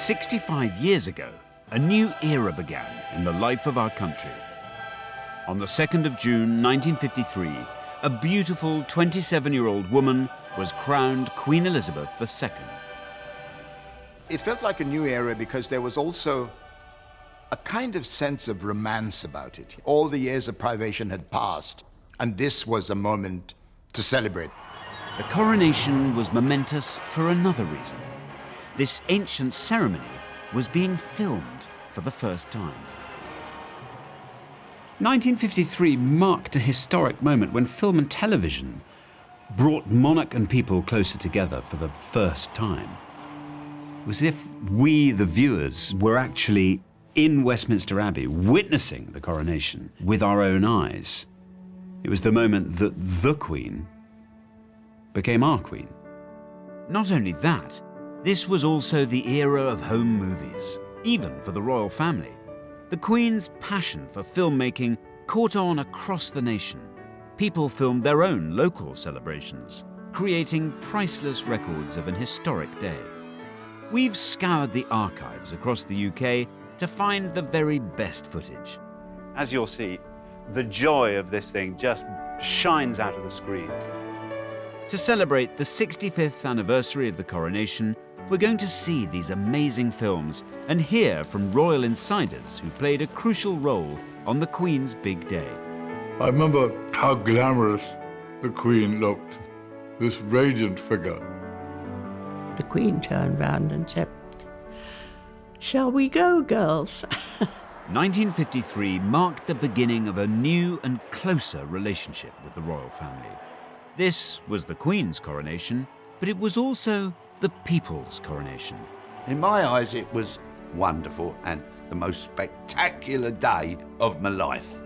65 years ago, a new era began in the life of our country. On the 2nd of June 1953, a beautiful 27-year-old woman was crowned Queen Elizabeth II. It felt like a new era because there was also a kind of sense of romance about it. All the years of privation had passed, and this was a moment to celebrate. The coronation was momentous for another reason. This ancient ceremony was being filmed for the first time. 1953 marked a historic moment when film and television brought monarch and people closer together for the first time. It was as if we, the viewers, were actually in Westminster Abbey witnessing the coronation with our own eyes. It was the moment that the Queen became our Queen. Not only that, this was also the era of home movies, even for the royal family. The Queen's passion for filmmaking caught on across the nation. People filmed their own local celebrations, creating priceless records of an historic day. We've scoured the archives across the UK to find the very best footage. As you'll see, the joy of this thing just shines out of the screen. To celebrate the 65th anniversary of the coronation, we're going to see these amazing films and hear from royal insiders who played a crucial role on the Queen's big day. I remember how glamorous the Queen looked, this radiant figure. The Queen turned round and said, "Shall we go, girls?" 1953 marked the beginning of a new and closer relationship with the royal family. This was the Queen's coronation, but it was also the people's coronation. In my eyes, it was wonderful and the most spectacular day of my life.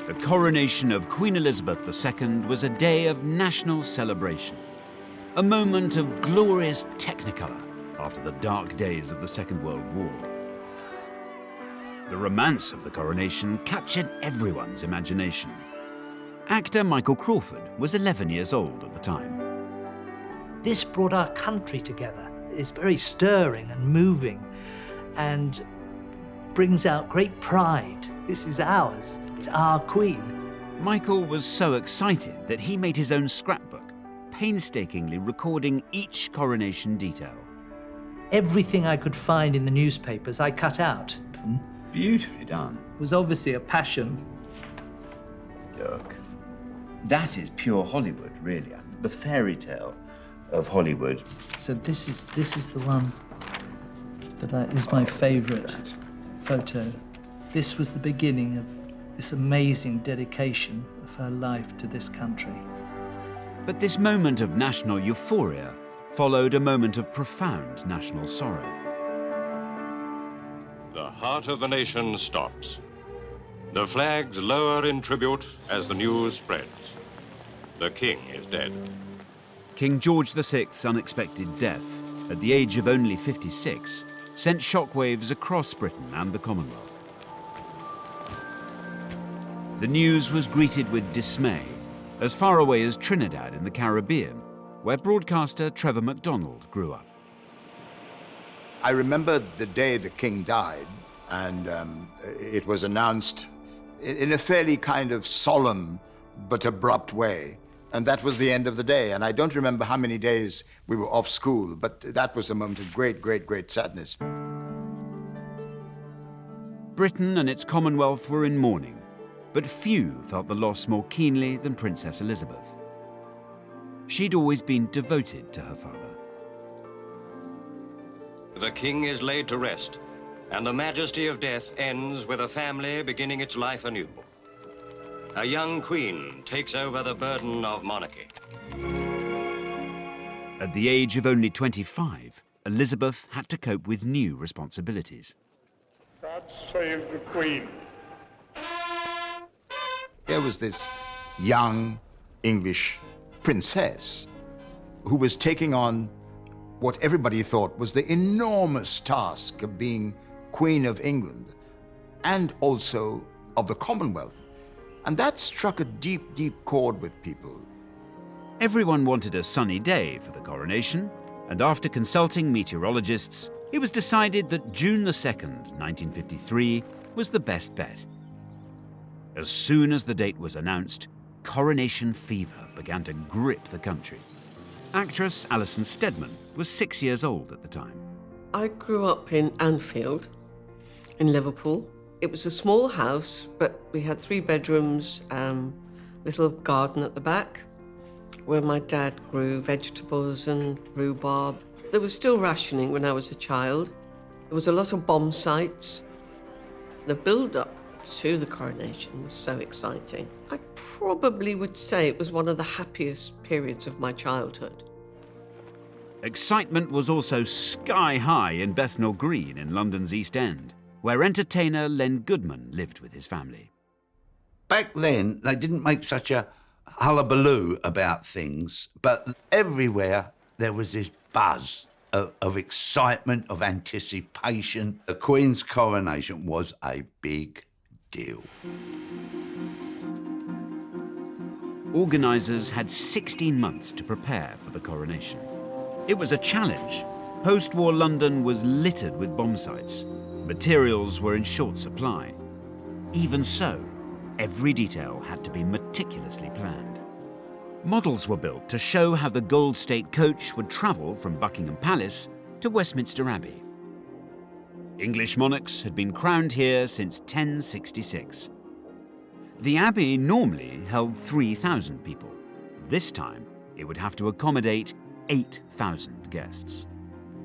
The coronation of Queen Elizabeth II was a day of national celebration, a moment of glorious technicolor after the dark days of the Second World War. The romance of the coronation captured everyone's imagination. Actor Michael Crawford was 11 years old at the time. This brought our country together. It's very stirring and moving and brings out great pride. This is ours. It's our Queen. Michael was so excited that he made his own scrapbook, painstakingly recording each coronation detail. Everything I could find in the newspapers, I cut out. Beautifully done. It was obviously a passion. Look, that is pure Hollywood, really. The fairy tale of Hollywood. So this is the one that is my favourite photo. This was the beginning of this amazing dedication of her life to this country. But this moment of national euphoria followed a moment of profound national sorrow. The heart of the nation stops. The flags lower in tribute as the news spreads. The king is dead. King George VI's unexpected death, at the age of only 56, sent shockwaves across Britain and the Commonwealth. The news was greeted with dismay, as far away as Trinidad in the Caribbean, where broadcaster Trevor MacDonald grew up. I remember the day the king died, and it was announced in a fairly kind of solemn but abrupt way. And that was the end of the day. And I don't remember how many days we were off school, but that was a moment of great, great, great sadness. Britain and its Commonwealth were in mourning, but few felt the loss more keenly than Princess Elizabeth. She'd always been devoted to her father. The king is laid to rest, and the majesty of death ends with a family beginning its life anew. A young queen takes over the burden of monarchy. At the age of only 25, Elizabeth had to cope with new responsibilities. God save the Queen. There was this young English princess who was taking on what everybody thought was the enormous task of being Queen of England and also of the Commonwealth. And that struck a deep, deep chord with people. Everyone wanted a sunny day for the coronation, and after consulting meteorologists, it was decided that June the 2nd, 1953, was the best bet. As soon as the date was announced, coronation fever began to grip the country. Actress Alison Steadman was 6 years old at the time. I grew up in Anfield, in Liverpool. It was a small house, but we had 3 bedrooms, little garden at the back, where my dad grew vegetables and rhubarb. There was still rationing when I was a child. There was a lot of bomb sites. The build-up to the coronation was so exciting. I probably would say it was one of the happiest periods of my childhood. Excitement was also sky high in Bethnal Green in London's East End, where entertainer Len Goodman lived with his family. Back then, they didn't make such a hullabaloo about things, but everywhere there was this buzz of excitement, of anticipation. The Queen's coronation was a big deal. Organisers had 16 months to prepare for the coronation. It was a challenge. Post-war London was littered with bomb sites. Materials were in short supply. Even so, every detail had to be meticulously planned. Models were built to show how the Gold State coach would travel from Buckingham Palace to Westminster Abbey. English monarchs had been crowned here since 1066. The Abbey normally held 3,000 people. This time, it would have to accommodate 8,000 guests.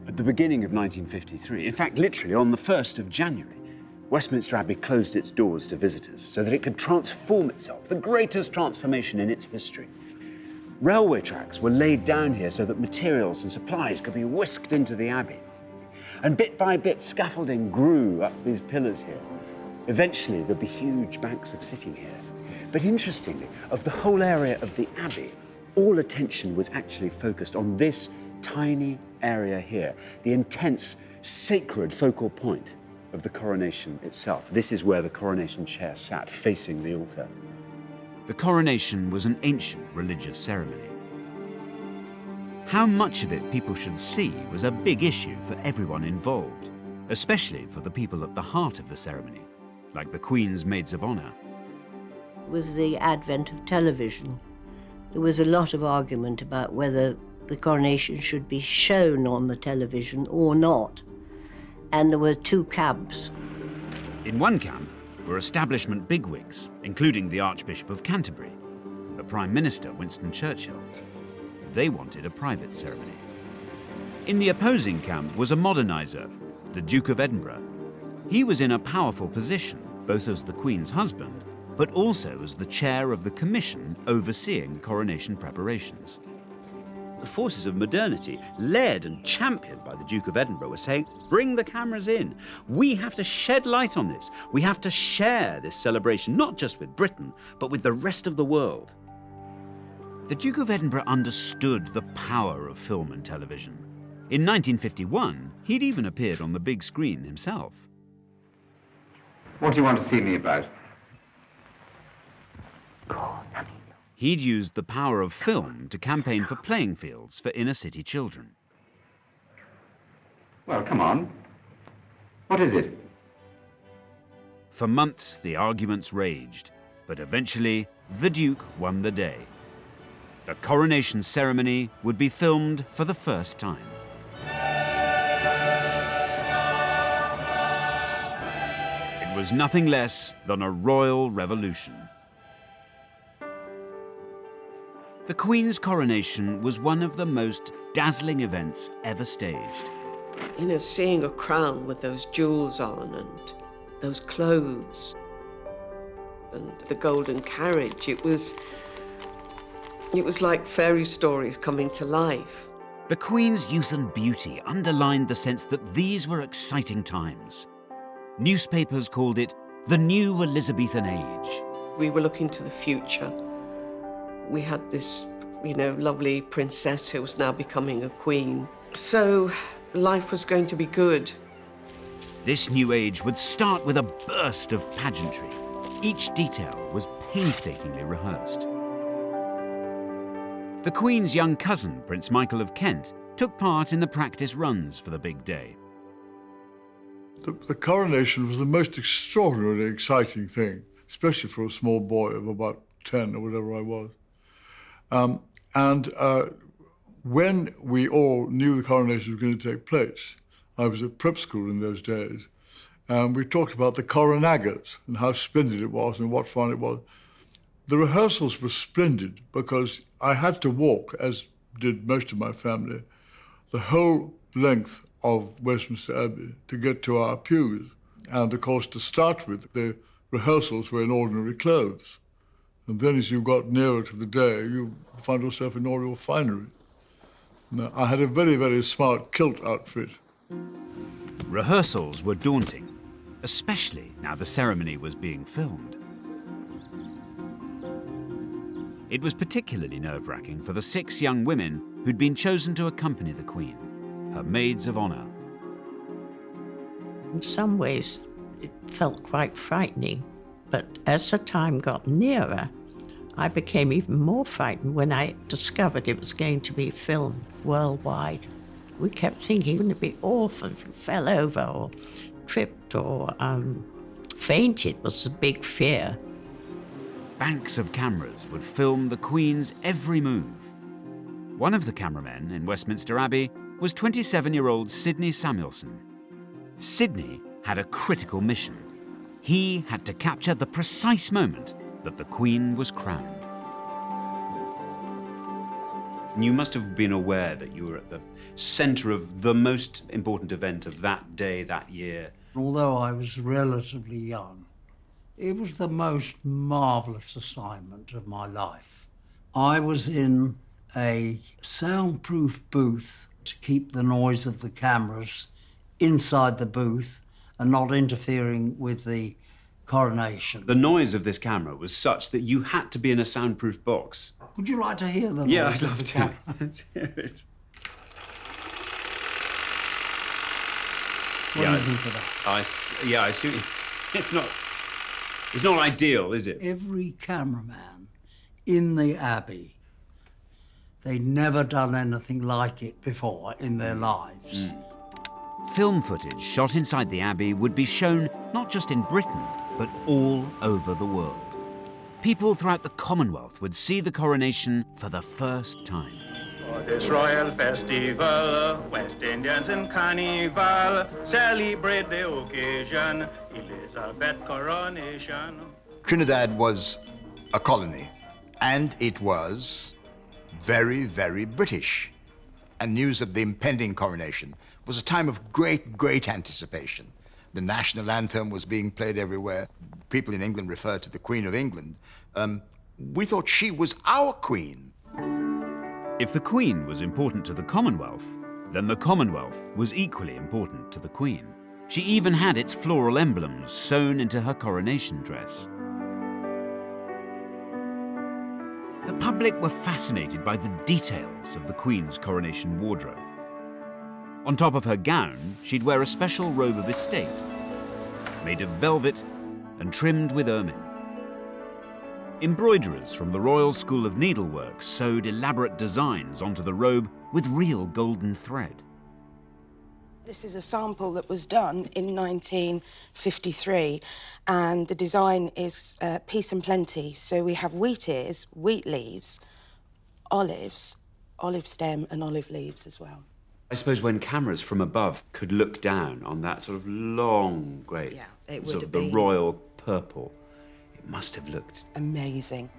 At the beginning of 1953, in fact, literally on the 1st of January, Westminster Abbey closed its doors to visitors so that it could transform itself, the greatest transformation in its history. Railway tracks were laid down here so that materials and supplies could be whisked into the Abbey. And bit by bit, scaffolding grew up these pillars here. Eventually, there'd be huge banks of sitting here. But interestingly, of the whole area of the Abbey, all attention was actually focused on this tiny area here, the intense, sacred focal point of the coronation itself. This is where the coronation chair sat, facing the altar. The coronation was an ancient religious ceremony. How much of it people should see was a big issue for everyone involved, especially for the people at the heart of the ceremony, like the Queen's maids of honour. With the advent of television, there was a lot of argument about whether the coronation should be shown on the television or not. And there were 2 camps. In one camp were establishment bigwigs, including the Archbishop of Canterbury and the Prime Minister, Winston Churchill. They wanted a private ceremony. In the opposing camp was a moderniser, the Duke of Edinburgh. He was in a powerful position, both as the Queen's husband, but also as the chair of the commission overseeing coronation preparations. The forces of modernity, led and championed by the Duke of Edinburgh, were saying, bring the cameras in. We have to shed light on this. We have to share this celebration, not just with Britain, but with the rest of the world. The Duke of Edinburgh understood the power of film and television. In 1951, he'd even appeared on the big screen himself. What do you want to see me about? He'd used the power of film to campaign for playing fields for inner-city children. Well, come on. What is it? For months, the arguments raged, but eventually, the Duke won the day. The coronation ceremony would be filmed for the first time. It was nothing less than a royal revolution. The Queen's coronation was one of the most dazzling events ever staged. You know, seeing a crown with those jewels on and those clothes and the golden carriage, it was like fairy stories coming to life. The Queen's youth and beauty underlined the sense that these were exciting times. Newspapers called it the new Elizabethan age. We were looking to the future. We had this, lovely princess who was now becoming a queen. So life was going to be good. This new age would start with a burst of pageantry. Each detail was painstakingly rehearsed. The Queen's young cousin, Prince Michael of Kent, took part in the practice runs for the big day. The coronation was the most extraordinarily exciting thing, especially for a small boy of about 10 or whatever I was. When we all knew the coronation was going to take place, I was at prep school in those days, and we talked about the coronagas and how splendid it was and what fun it was. The rehearsals were splendid because I had to walk, as did most of my family, the whole length of Westminster Abbey to get to our pews. And of course, to start with, the rehearsals were in ordinary clothes. And then as you got nearer to the day, you found yourself in all your finery. Now, I had a very, very smart kilt outfit. Rehearsals were daunting, especially now the ceremony was being filmed. It was particularly nerve-wracking for the 6 young women who'd been chosen to accompany the Queen, her maids of honour. In some ways, it felt quite frightening, but as the time got nearer, I became even more frightened when I discovered it was going to be filmed worldwide. We kept thinking, wouldn't it be awful if you fell over or tripped or fainted was the big fear. Banks of cameras would film the Queen's every move. One of the cameramen in Westminster Abbey was 27-year-old Sidney Samuelson. Sidney had a critical mission. He had to capture the precise moment that the Queen was crowned. You must have been aware that you were at the centre of the most important event of that day, that year. Although I was relatively young, it was the most marvellous assignment of my life. I was in a soundproof booth to keep the noise of the cameras inside the booth and not interfering with the coronation. The noise of this camera was such that you had to be in a soundproof box. Would you like to hear the noise? Yeah, I'd of love the to. camera? Let's hear it. What do you think of that? I see. It's not ideal, is it? Every cameraman in the Abbey, they'd never done anything like it before in their lives. Film footage shot inside the Abbey would be shown not just in Britain, but all over the world. People throughout the Commonwealth would see the coronation for the first time. For this royal festival, West Indians in carnival celebrate the occasion, Elizabeth coronation. Trinidad was a colony, and it was very, very British. And news of the impending coronation was a time of great, great anticipation. The national anthem was being played everywhere. People in England referred to the Queen of England. We thought she was our queen. If the Queen was important to the Commonwealth, then the Commonwealth was equally important to the Queen. She even had its floral emblems sewn into her coronation dress. The public were fascinated by the details of the Queen's coronation wardrobe. On top of her gown, she'd wear a special robe of estate, made of velvet and trimmed with ermine. Embroiderers from the Royal School of Needlework sewed elaborate designs onto the robe with real golden thread. This is a sample that was done in 1953, and the design is peace and plenty. So we have wheat ears, wheat leaves, olives, olive stem and olive leaves as well. I suppose when cameras from above could look down on that sort of long, great, it would sort have of the been royal purple, it must have looked amazing.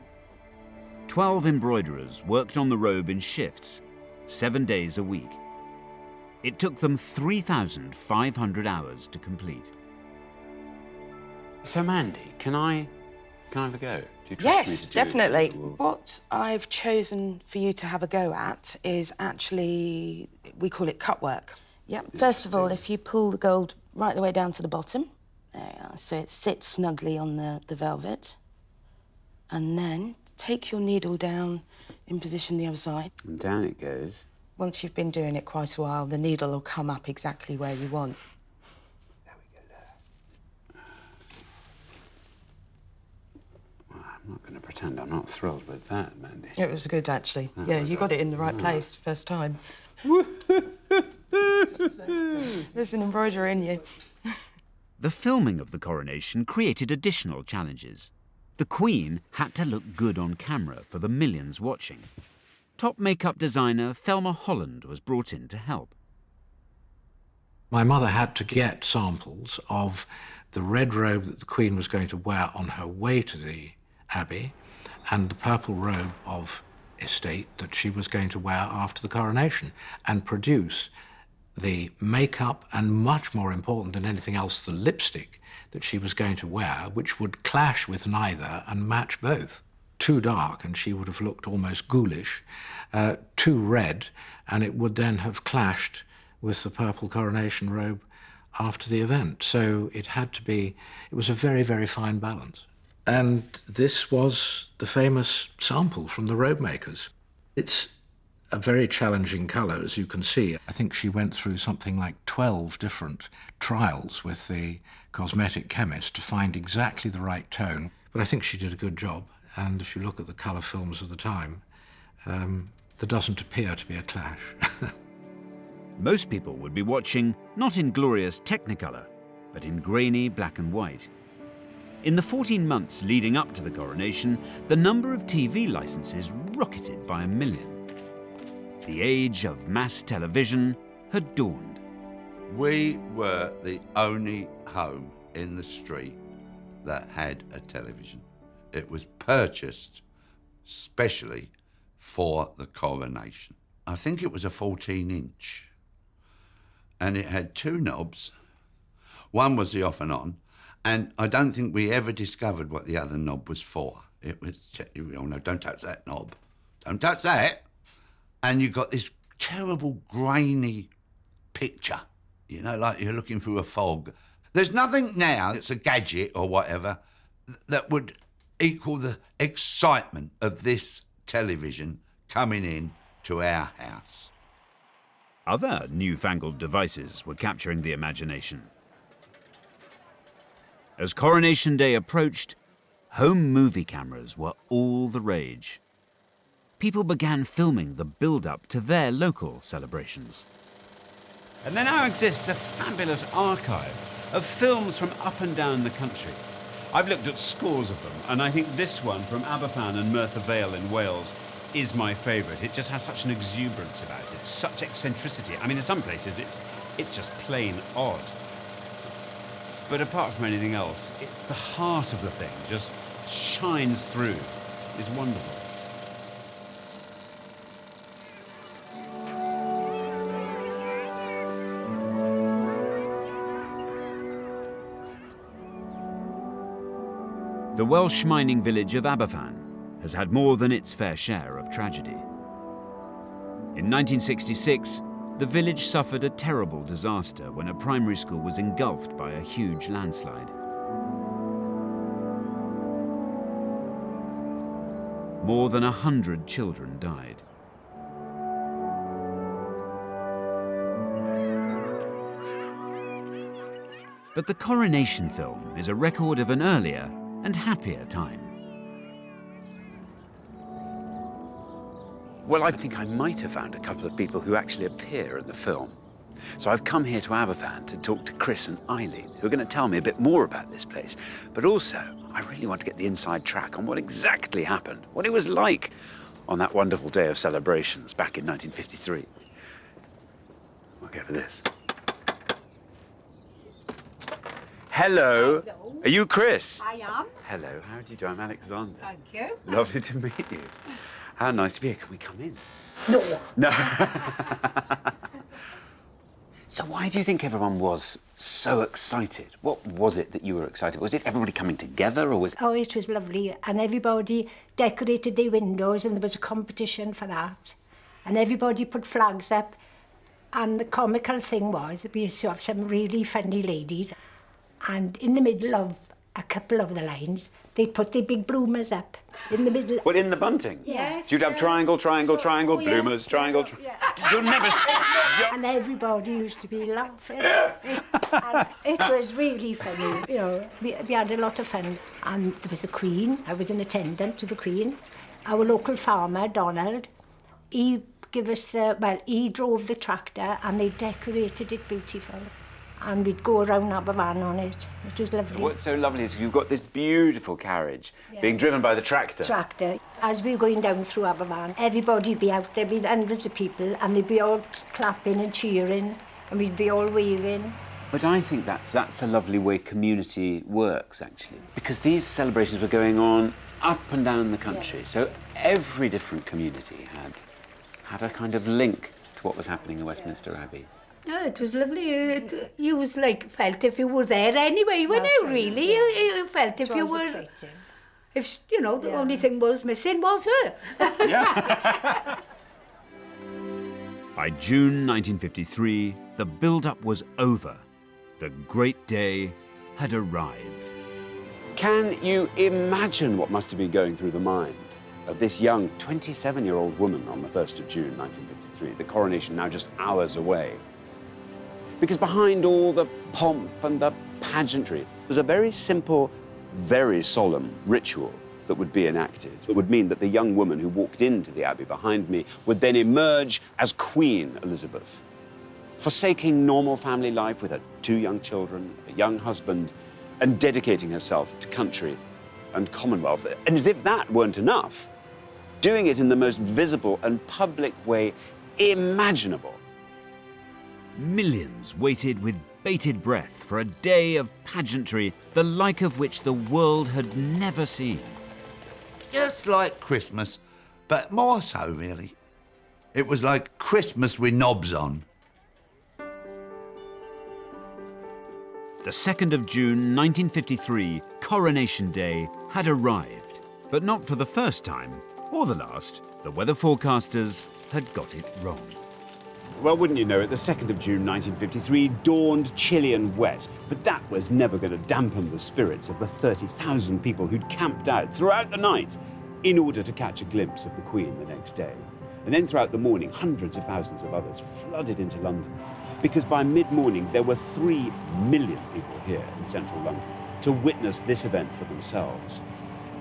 12 embroiderers worked on the robe in shifts, 7 days a week. It took them 3,500 hours to complete. So, Mandy, can I have a go? Do you trust me Yes, to do definitely. it? What I've chosen for you to have a go at is actually, we call it cut work. Yep. First of all, if you pull the gold right the way down to the bottom, there you are, so it sits snugly on the velvet. And then take your needle down in position the other side. And down it goes. Once you've been doing it quite a while, the needle will come up exactly where you want. There we go, there. Well, I'm not going pretend I'm not thrilled with that, Mandy. It was good, actually. Yeah, you got it in the right place first time. There's an embroiderer in you. The filming of the coronation created additional challenges. The Queen had to look good on camera for the millions watching. Top makeup designer Thelma Holland was brought in to help. My mother had to get samples of the red robe that the Queen was going to wear on her way to the Abbey and the purple robe of estate that she was going to wear after the coronation, and produce the makeup and, much more important than anything else, the lipstick that she was going to wear, which would clash with neither and match both. Too dark and she would have looked almost ghoulish, too red and it would then have clashed with the purple coronation robe after the event. So it had to be, it was a very, very fine balance. And this was the famous sample from the robe makers. It's a very challenging colour, as you can see. I think she went through something like 12 different trials with the cosmetic chemist to find exactly the right tone. But I think she did a good job. And if you look at the colour films of the time, there doesn't appear to be a clash. Most people would be watching not in glorious Technicolor, but in grainy black and white. In the 14 months leading up to the coronation, the number of TV licenses rocketed by 1 million. The age of mass television had dawned. We were the only home in the street that had a television. It was purchased specially for the coronation. I think it was a 14-inch. And it had 2 knobs. One was the off and on. And I don't think we ever discovered what the other knob was for. It was, oh no, don't touch that knob. Don't touch that. And you got this terrible grainy picture, you know, like you're looking through a fog. There's nothing now that's a gadget or whatever that would equal the excitement of this television coming in to our house. Other newfangled devices were capturing the imagination. As Coronation Day approached, home movie cameras were all the rage. People began filming the build-up to their local celebrations. And there now exists a fabulous archive of films from up and down the country. I've looked at scores of them, and I think this one from Aberfan and Merthyr Vale in Wales is my favourite. It just has such an exuberance about it, such eccentricity. I mean, in some places, it's just plain odd. But apart from anything else, the heart of the thing just shines through. It's wonderful. The Welsh mining village of Aberfan has had more than its fair share of tragedy. In 1966, the village suffered a terrible disaster when a primary school was engulfed by a huge landslide. More than 100 children died. But the Coronation film is a record of an earlier and happier time. Well, I think I might have found a couple of people who actually appear in the film. So I've come here to Aberfan to talk to Chris and Eileen, who are going to tell me a bit more about this place. But also, I really want to get the inside track on what exactly happened, what it was like on that wonderful day of celebrations back in 1953. We'll go for this. Hello. Hello. Are you Chris? I am. Hello, how do you do? I'm Alexander. Thank you. Lovely to meet you. How nice to be here. Can we come in? No. No. So why do you think everyone was so excited? What was it that you were excited? Was it everybody coming together, or was it... Oh, it was lovely. And everybody decorated their windows and there was a competition for that. And everybody put flags up. And the comical thing was that we used to have some really funny ladies. And in the middle of a couple of the lines, they'd put their big bloomers up in the middle. What, in the bunting? Yes. You'd have triangle, triangle, triangle, bloomers, triangle. You'll never see. And everybody used to be laughing. And it was really funny, you know. We had a lot of fun. And there was the Queen. I was an attendant to the Queen. Our local farmer, Donald, he he drove the tractor and they decorated it beautiful. And we'd go around Aberfan on it. It was lovely. What's so lovely is you've got this beautiful carriage being driven by the tractor. Tractor. As we were going down through Aberfan, everybody'd be out there, there'd be hundreds of people, and they'd be all clapping and cheering, and we'd be all waving. But I think that's a lovely way community works, actually. Because these celebrations were going on up and down the country. Yeah. So every different community had a kind of link to what was happening in Westminster Abbey. Yeah, it was lovely. You was like, felt if you were there anyway, weren't you, really? You felt if you were... Exciting. If, you know, the only thing was missing was her. Yeah. By June 1953, the build-up was over. The great day had arrived. Can you imagine what must have been going through the mind of this young 27-year-old woman on the 1st of June 1953, the coronation now just hours away? Because behind all the pomp and the pageantry was a very simple, very solemn ritual that would be enacted. It would mean that the young woman who walked into the Abbey behind me would then emerge as Queen Elizabeth, forsaking normal family life with her 2 young children, a young husband, and dedicating herself to country and Commonwealth. And as if that weren't enough, doing it in the most visible and public way imaginable. Millions waited with bated breath for a day of pageantry, the like of which the world had never seen. Just like Christmas, but more so, really. It was like Christmas with knobs on. The 2nd of June 1953, Coronation Day, had arrived. But not for the first time, or the last. The weather forecasters had got it wrong. Well, wouldn't you know it, the 2nd of June 1953 dawned chilly and wet, but that was never going to dampen the spirits of the 30,000 people who'd camped out throughout the night in order to catch a glimpse of the Queen the next day. And then throughout the morning, hundreds of thousands of others flooded into London, because by mid-morning there were 3 million people here in central London to witness this event for themselves.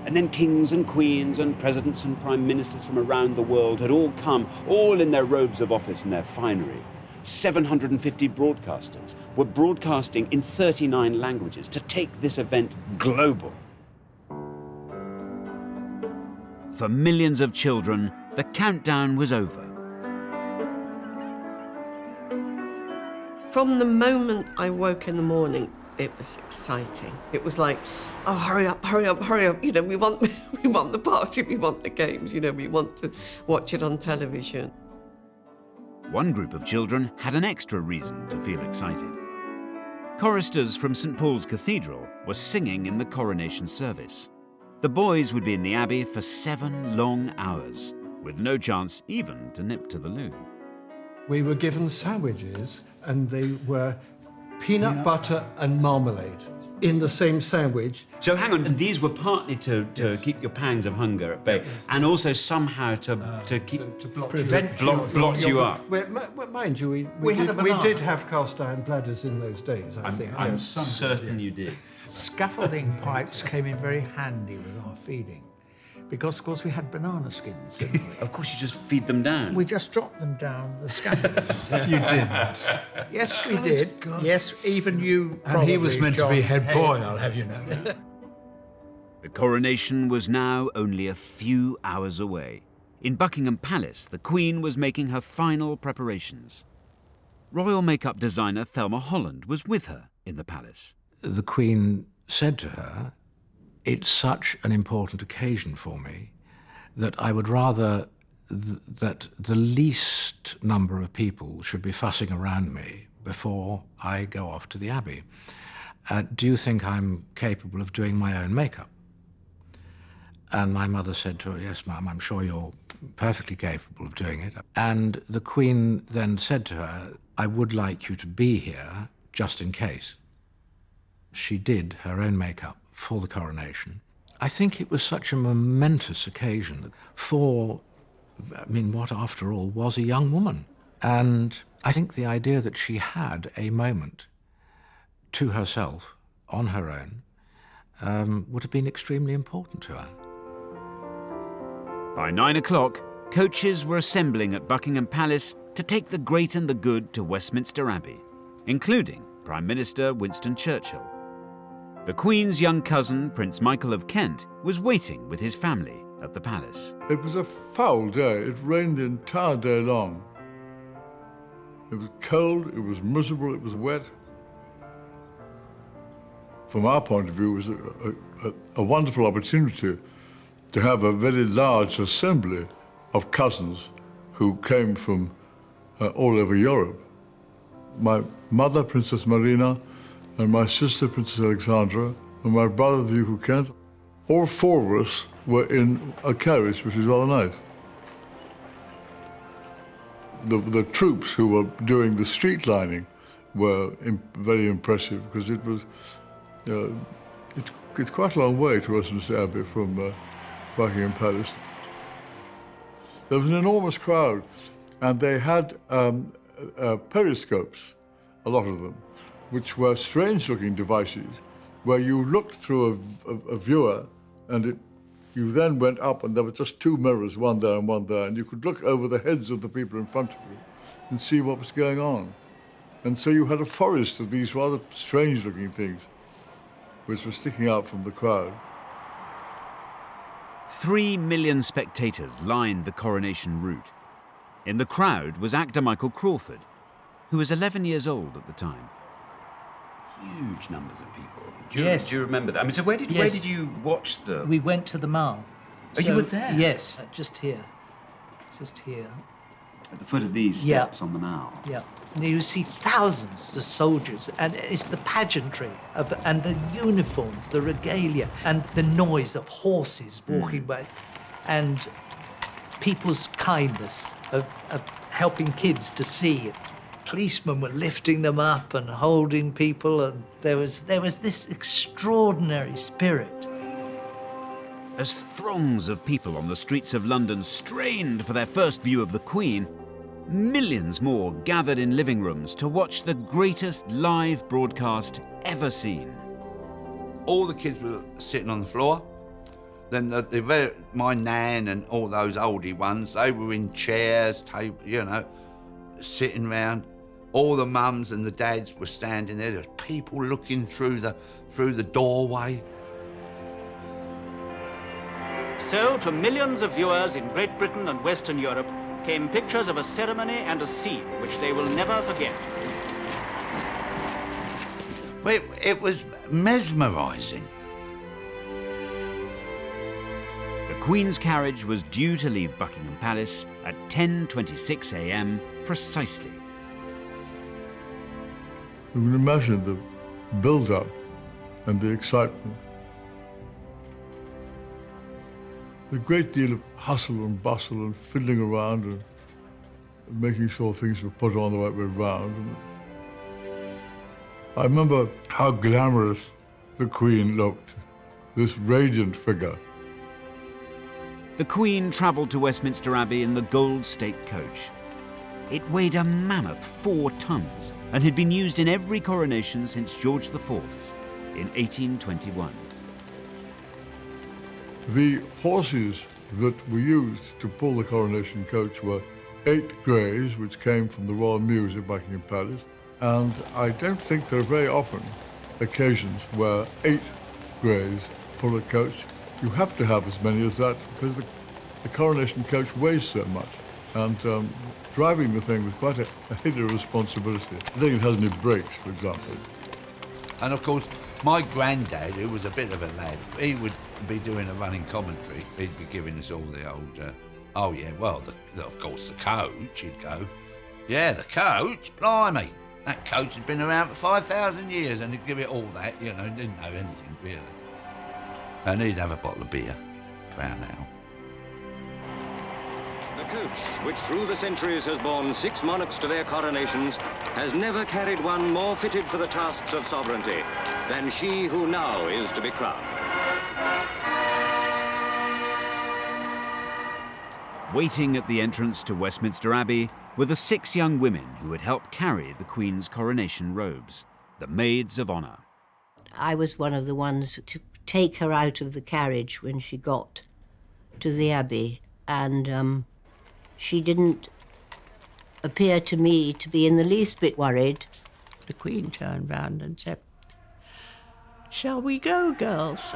And then kings and queens and presidents and prime ministers from around the world had all come, all in their robes of office and their finery. 750 broadcasters were broadcasting in 39 languages to take this event global. For millions of children, the countdown was over. From the moment I woke in the morning, it was exciting. It was like, oh, hurry up, hurry up, hurry up. You know, we want the party, we want the games, you know, we want to watch it on television. One group of children had an extra reason to feel excited. Choristers from St. Paul's Cathedral were singing in the coronation service. The boys would be in the Abbey for 7 long hours, with no chance even to nip to the loo. We were given sandwiches, and they were peanut butter and marmalade in the same sandwich. So hang on, and these were partly to keep your pangs of hunger at bay, and also somehow to blot you up. Well, mind you, We had a we banana. did have cast iron bladders in those days, I think. I'm yes. certain you did. Scaffolding pipes came in very handy with our feeding. Because, of course, we had banana skins, didn't we? Of course, you just feed them down. We just dropped them down the scaffolding. You didn't. Yes, we did. God. Yes, even you And he was probably, meant to be John head boy, Hay. I'll have you know. The coronation was now only a few hours away. In Buckingham Palace, the Queen was making her final preparations. Royal makeup designer Thelma Holland was with her in the palace. The Queen said to her, "It's such an important occasion for me that I would rather that the least number of people should be fussing around me before I go off to the Abbey. Do you think I'm capable of doing my own makeup?" And my mother said to her, "Yes, ma'am, I'm sure you're perfectly capable of doing it." And the Queen then said to her, "I would like you to be here just in case." She did her own makeup for the coronation. I think it was such a momentous occasion for, I mean, what after all was a young woman. And I think the idea that she had a moment to herself, on her own, would have been extremely important to her. By 9 o'clock, coaches were assembling at Buckingham Palace to take the great and the good to Westminster Abbey, including Prime Minister Winston Churchill. The Queen's young cousin, Prince Michael of Kent, was waiting with his family at the palace. It was a foul day. It rained the entire day long. It was cold, it was miserable, it was wet. From our point of view, it was a wonderful opportunity to have a very large assembly of cousins who came from all over Europe. My mother, Princess Marina, and my sister, Princess Alexandra, and my brother, the Duke of Kent, all four of us were in a carriage, which was rather nice. The troops who were doing the street lining were very impressive, because it was it's quite a long way to Westminster Abbey from Buckingham Palace. There was an enormous crowd, and they had periscopes, a lot of them, which were strange-looking devices, where you looked through a viewer, and you then went up, and there were just two mirrors, one there and one there, and you could look over the heads of the people in front of you and see what was going on. And so you had a forest of these rather strange-looking things, which were sticking out from the crowd. 3 million spectators lined the coronation route. In the crowd was actor Michael Crawford, who was 11 years old at the time. Huge numbers of people. Yes. Do you remember that? I mean, so where did you watch the... We went to the Mall. Oh, you were there? Yes, just here. Just here. At the foot of these steps on the Mall. Yeah. And you see thousands of soldiers, and it's the pageantry and the uniforms, the regalia, and the noise of horses walking by, and people's kindness of helping kids to see. Policemen were lifting them up and holding people, and there was this extraordinary spirit. As throngs of people on the streets of London strained for their first view of the Queen, millions more gathered in living rooms to watch the greatest live broadcast ever seen. All the kids were sitting on the floor. Then my nan and all those oldie ones, they were in chairs, sitting round. All the mums and the dads were standing there. There was people looking through the doorway. So, to millions of viewers in Great Britain and Western Europe came pictures of a ceremony and a scene which they will never forget. It was mesmerising. The Queen's carriage was due to leave Buckingham Palace at 10:26 a.m. precisely. You can imagine the build-up and the excitement. A great deal of hustle and bustle and fiddling around and making sure things were put on the right way round. I remember how glamorous the Queen looked, this radiant figure. The Queen travelled to Westminster Abbey in the Gold State coach. It weighed a mammoth 4 tons and had been used in every coronation since George IV's in 1821. The horses that were used to pull the coronation coach were 8 greys, which came from the Royal Mews at Buckingham Palace, and I don't think there are very often occasions where 8 greys pull a coach. You have to have as many as that because the coronation coach weighs so much, and driving the thing was quite a hidden responsibility. I think it has any brakes, for example. And of course, my granddad, who was a bit of a lad, he would be doing a running commentary. He'd be giving us all the old, of course, the coach, he'd go. Yeah, the coach, blimey. That coach had been around for 5,000 years, and he'd give it all that, didn't know anything, really. And he'd have a bottle of beer, Crown Ale. The coach, which through the centuries has borne 6 monarchs to their coronations, has never carried one more fitted for the tasks of sovereignty than she who now is to be crowned. Waiting at the entrance to Westminster Abbey were the 6 young women who had helped carry the Queen's coronation robes, the Maids of Honour. I was one of the ones to take her out of the carriage when she got to the Abbey, and she didn't appear to me to be in the least bit worried. The Queen turned round and said, "Shall we go, girls?"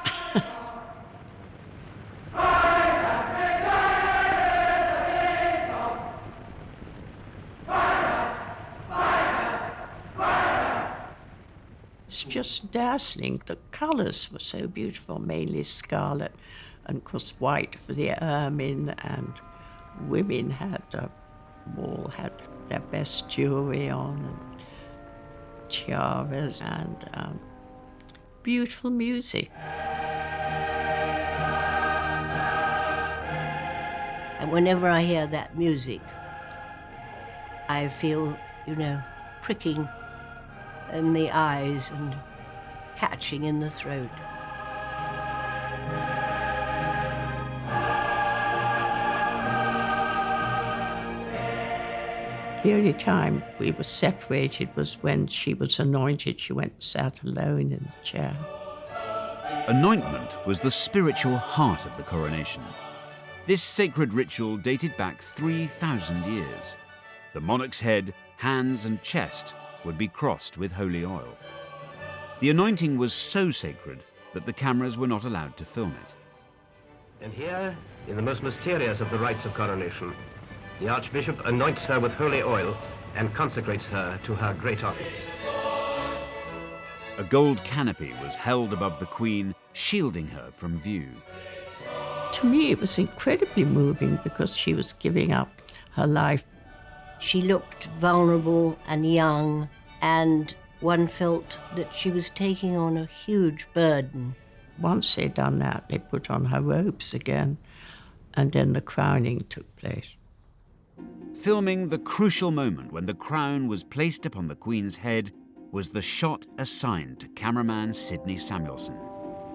It's just dazzling. The colours were so beautiful, mainly scarlet and, of course, white for the ermine, and women had all had their best jewellery on, and tiaras, and beautiful music. And whenever I hear that music, I feel, pricking in the eyes and catching in the throat. The only time we were separated was when she was anointed. She went and sat alone in the chair. Anointment was the spiritual heart of the coronation. This sacred ritual dated back 3,000 years. The monarch's head, hands and chest would be crossed with holy oil. The anointing was so sacred that the cameras were not allowed to film it. And here, in the most mysterious of the rites of coronation, the Archbishop anoints her with holy oil and consecrates her to her great office. A gold canopy was held above the Queen, shielding her from view. To me, it was incredibly moving because she was giving up her life. She looked vulnerable and young, and one felt that she was taking on a huge burden. Once they'd done that, they put on her robes again, and then the crowning took place. Filming the crucial moment when the crown was placed upon the Queen's head was the shot assigned to cameraman Sidney Samuelson.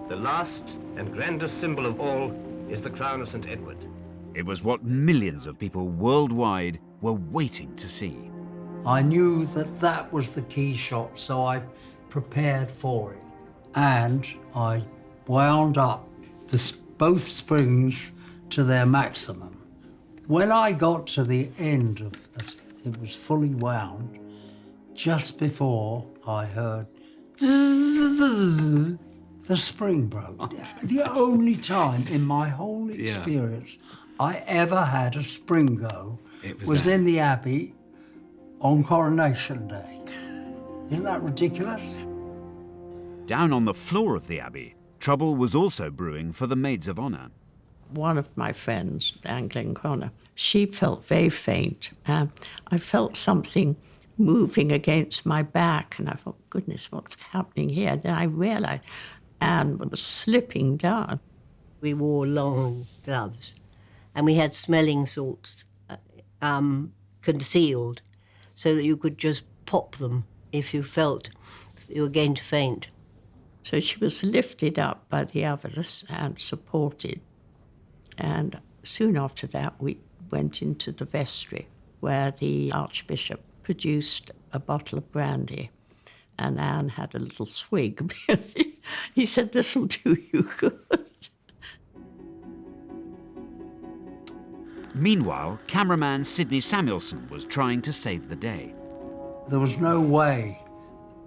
The last and grandest symbol of all is the crown of St. Edward. It was what millions of people worldwide were waiting to see. I knew that that was the key shot, so I prepared for it. And I wound up both springs to their maximum. When I got to the end of this, it was fully wound, just before I heard the spring broke. The only time in my whole experience I ever had a spring go was in the Abbey on Coronation Day. Isn't that ridiculous? Down on the floor of the Abbey, trouble was also brewing for the Maids of Honour. One of my friends, Anne Connor, she felt very faint. I felt something moving against my back, and I thought, goodness, what's happening here? Then I realised Anne was slipping down. We wore long gloves, and we had smelling salts concealed so that you could just pop them if you felt you were going to faint. So she was lifted up by the others and supported. And soon after that, we went into the vestry where the Archbishop produced a bottle of brandy, and Anne had a little swig. He said, "This'll do you good." Meanwhile, cameraman Sidney Samuelson was trying to save the day. There was no way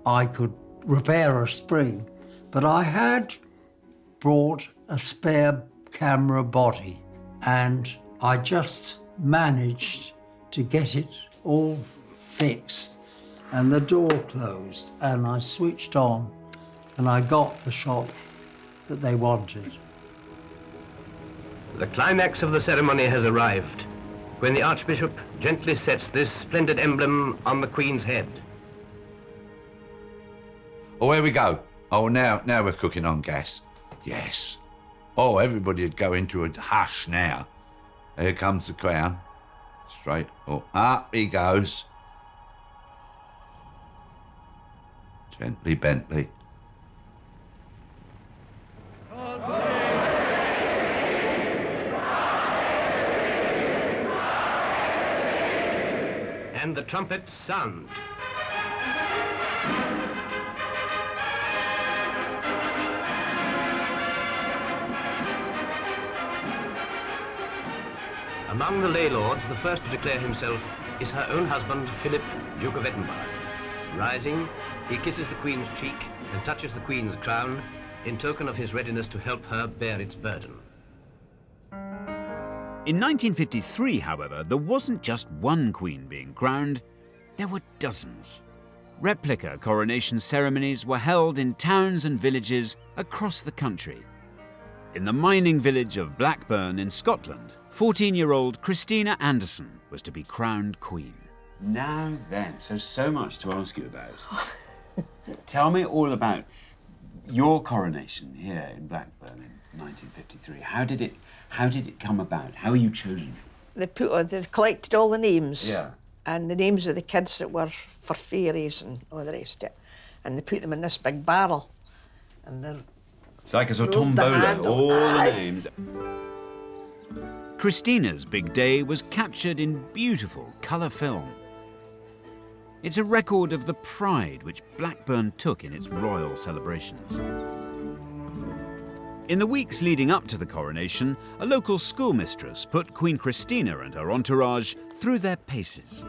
I could repair a spring, but I had brought a spare camera body, and I just managed to get it all fixed, and the door closed, and I switched on, and I got the shot that they wanted. The climax of the ceremony has arrived, when the Archbishop gently sets this splendid emblem on the Queen's head. Oh, here we go. Oh, now we're cooking on gas. Yes. Oh, everybody would go into a hush now. Here comes the crown. Straight. Oh, up he goes. Gently, Bentley. And the trumpets sound. Among the lay lords, the first to declare himself is her own husband, Philip, Duke of Edinburgh. Rising, he kisses the Queen's cheek and touches the Queen's crown in token of his readiness to help her bear its burden. In 1953, however, there wasn't just one queen being crowned, there were dozens. Replica coronation ceremonies were held in towns and villages across the country. In the mining village of Blackburn in Scotland, 14-year-old Christina Anderson was to be crowned queen. Now then, so much to ask you about. Tell me all about your coronation here in Blackburn in 1953. How did it come about? How were you chosen? They collected all the names. Yeah. And the names of the kids that were for fairies and all the rest of it. And they put them in this big barrel. And then It's like a sort of tombola, all the names. Christina's big day was captured in beautiful colour film. It's a record of the pride which Blackburn took in its royal celebrations. In the weeks leading up to the coronation, a local schoolmistress put Queen Christina and her entourage through their paces.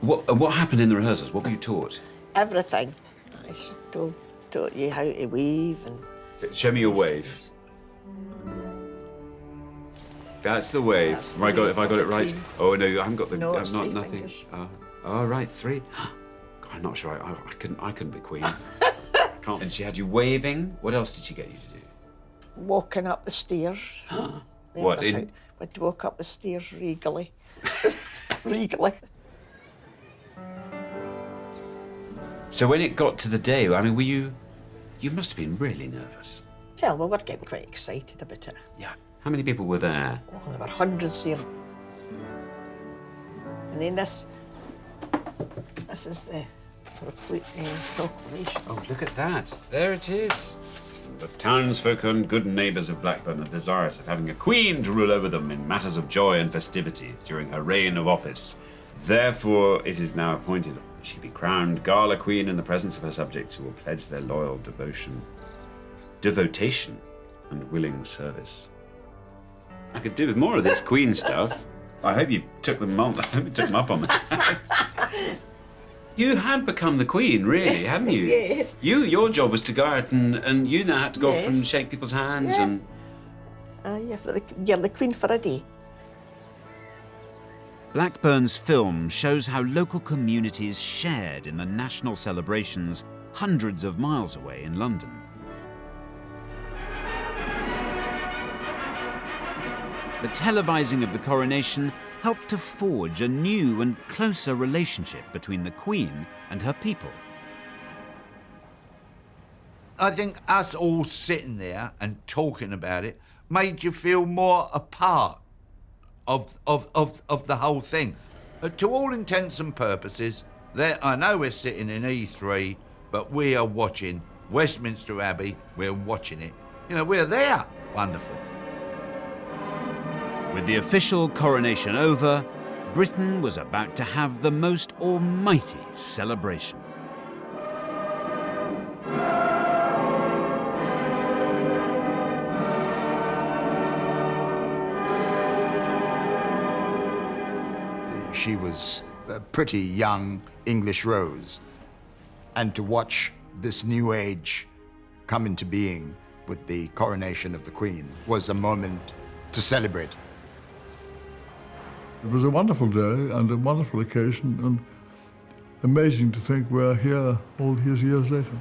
What happened in the rehearsals? What were you taught? everything. I taught you how to weave and... Show me your wave. That's the wave. Have I got it right? Oh no, I haven't got the. No, I'm it's not three nothing. fingers. Oh right, three. God, I'm not sure. I couldn't be queen. Can't. And she had you waving. What else did she get you to do? Walking up the stairs. What in? We'd walk up the stairs regally. Regally. So when it got to the day, I mean, were you? You must have been really nervous. Yeah, well, we're getting quite excited about it. Yeah. How many people were there? Oh, there were hundreds there. And then this is the proclamation. Oh, look at that. There it is. The townsfolk and good neighbours of Blackburn are desirous of having a queen to rule over them in matters of joy and festivity during her reign of office. Therefore, it is now appointed she be crowned Gala Queen in the presence of her subjects who will pledge their loyal devotation and willing service. I could do with more of this Queen stuff. I hope you took them up on that. You had become the Queen, really, hadn't you? Yes. Your job was to go out and you now had to go off and shake people's hands and... You're the Queen for a day. Blackburn's film shows how local communities shared in the national celebrations hundreds of miles away in London. The televising of the coronation helped to forge a new and closer relationship between the Queen and her people. I think us all sitting there and talking about it made you feel more a part of the whole thing. To all intents and purposes, I know we're sitting in E3, but we are watching Westminster Abbey. We're watching it. You know, we're there. Wonderful. With the official coronation over, Britain was about to have the most almighty celebration. She was a pretty young English rose, and to watch this new age come into being with the coronation of the Queen was a moment to celebrate. It was a wonderful day and a wonderful occasion, and amazing to think we're here all these years later.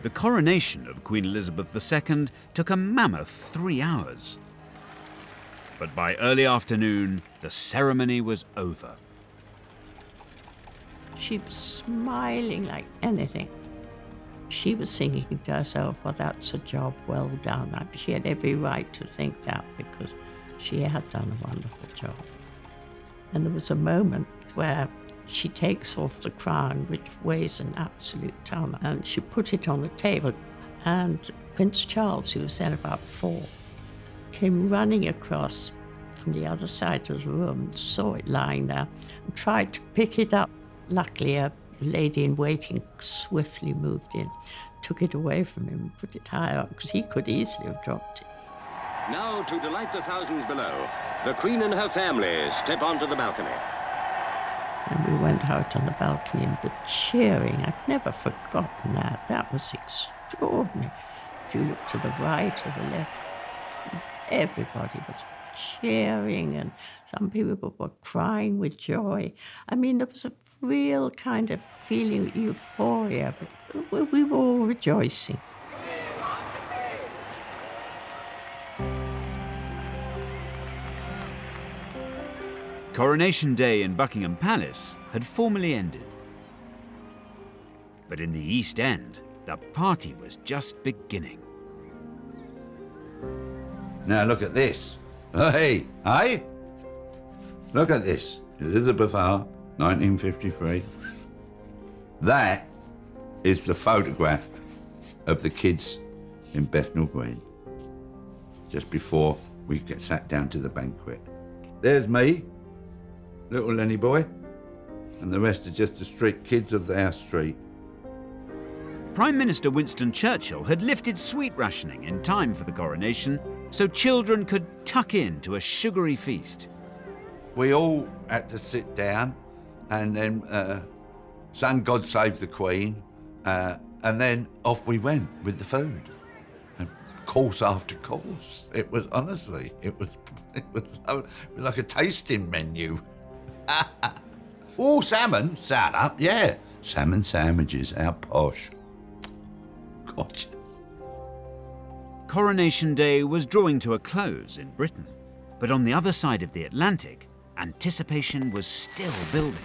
The coronation of Queen Elizabeth II took a mammoth 3 hours. But by early afternoon, the ceremony was over. She was smiling like anything. She was thinking to herself, well, that's a job well done. She had every right to think that because She had done a wonderful job. And there was a moment where she takes off the crown, which weighs an absolute ton, and she put it on the table. And Prince Charles, who was then about 4, came running across from the other side of the room, saw it lying there, and tried to pick it up. Luckily, a lady in waiting swiftly moved in, took it away from him, and put it higher up, because he could easily have dropped it. Now, to delight the thousands below, the Queen and her family step onto the balcony. And we went out on the balcony, and the cheering, I've never forgotten that. That was extraordinary. If you look to the right or the left, everybody was cheering, and some people were crying with joy. I mean, there was a real kind of feeling of euphoria, but we were all rejoicing. Coronation Day in Buckingham Palace had formally ended. But in the East End, the party was just beginning. Now look at this. Hey, hey? Look at this. Elizabeth R, 1953. That is the photograph of the kids in Bethnal Green, just before we get sat down to the banquet. There's me, little Lenny boy, and the rest are just the street kids of our street. Prime Minister Winston Churchill had lifted sweet rationing in time for the coronation, so children could tuck in to a sugary feast. We all had to sit down and then sang God Save the Queen, and then off we went with the food. And course after course. It was, honestly, it was like a tasting menu. Oh, salmon, sat up, yeah. Salmon sandwiches, how posh. Gorgeous. Coronation Day was drawing to a close in Britain, but on the other side of the Atlantic, anticipation was still building.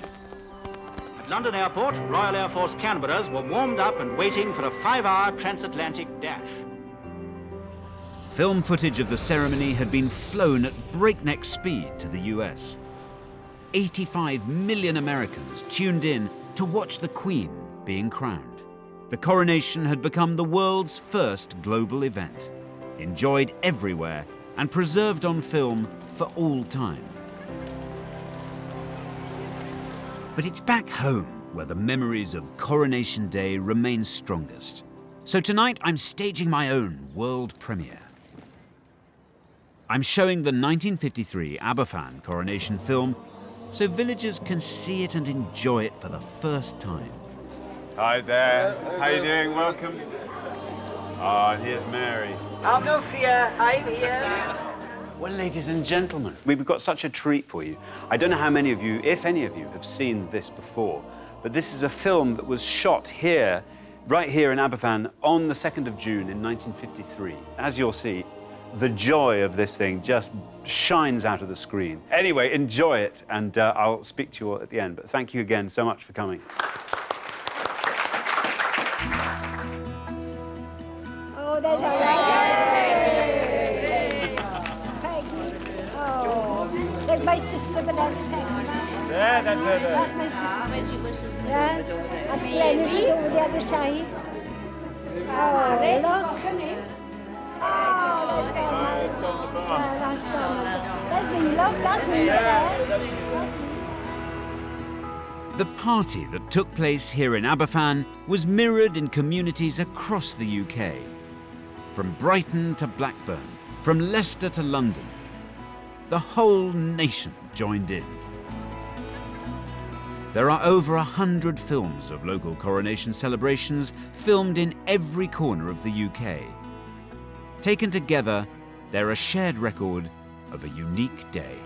At London Airport, Royal Air Force Canberras were warmed up and waiting for a 5-hour transatlantic dash. Film footage of the ceremony had been flown at breakneck speed to the US. 85 million Americans tuned in to watch the Queen being crowned. The coronation had become the world's first global event, enjoyed everywhere and preserved on film for all time. But it's back home where the memories of Coronation Day remain strongest. So tonight I'm staging my own world premiere. I'm showing the 1953 Aberfan coronation film so villagers can see it and enjoy it for the first time. Hi there. How you doing? Welcome. Ah, and here's Mary. Oh, no fear. I'm here. Well, ladies and gentlemen, we've got such a treat for you. I don't know how many of you, if any of you, have seen this before, but this is a film that was shot here, right here in Aberfan, on the 2nd of June in 1953. As you'll see, the joy of this thing just shines out of the screen. Anyway, enjoy it, and I'll speak to you all at the end. But thank you again so much for coming. Oh, there's a Peggy. Oh, there's my sister, but that's the second. There, that's her there. That's my sister. Yeah, and Glenys is over the other side. Oh, look. Oh, that's Donna. That's me, look, that's me there. The party that took place here in Aberfan was mirrored in communities across the UK. From Brighton to Blackburn, from Leicester to London, the whole nation joined in. There are over 100 films of local coronation celebrations filmed in every corner of the UK. Taken together, they're a shared record of a unique day.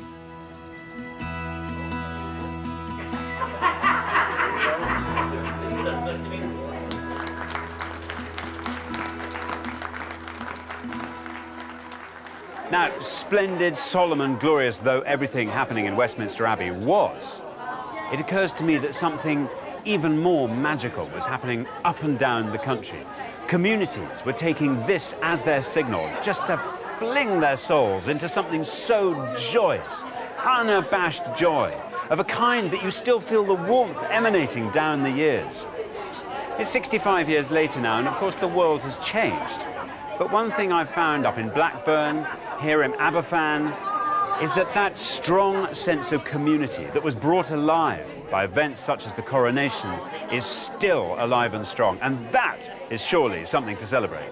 Now, splendid, solemn and glorious though everything happening in Westminster Abbey was, it occurs to me that something even more magical was happening up and down the country. Communities were taking this as their signal, just to fling their souls into something so joyous, unabashed joy, of a kind that you still feel the warmth emanating down the years. It's 65 years later now, and of course the world has changed. But one thing I've found up in Blackburn, here in Aberfan, is that strong sense of community that was brought alive by events such as the Coronation is still alive and strong, and that is surely something to celebrate.